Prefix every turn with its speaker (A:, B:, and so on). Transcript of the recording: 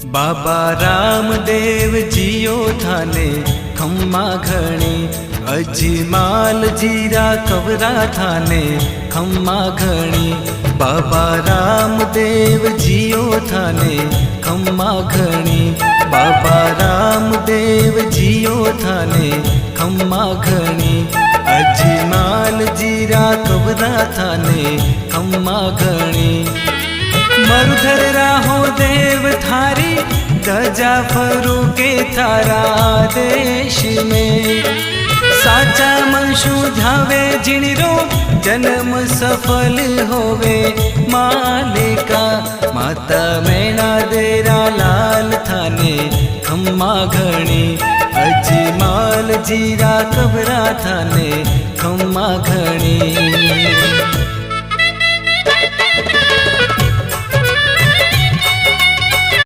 A: बाबा रामदेव जियो थाने खम्मा घणी, अजमाल जीरा कवरा थाने खम्मा घणी। बाबा रामदेव जियो थाने खम्मा घणी, बाबा रामदेव जियो थाने खम्मा घणी। अजमाल जीरा कवरा थाने खम्मा घणी। मरुधर राहो देव थारी, गजा फरू के थारा देश में। साचा मनशु ध्यावे जिणरो, जन्म सफल होवे मालिका। माता मैना देरा लाल थाने खम्मा घणी, अजमाल जीरा कबरा थाने खम्मा घणी।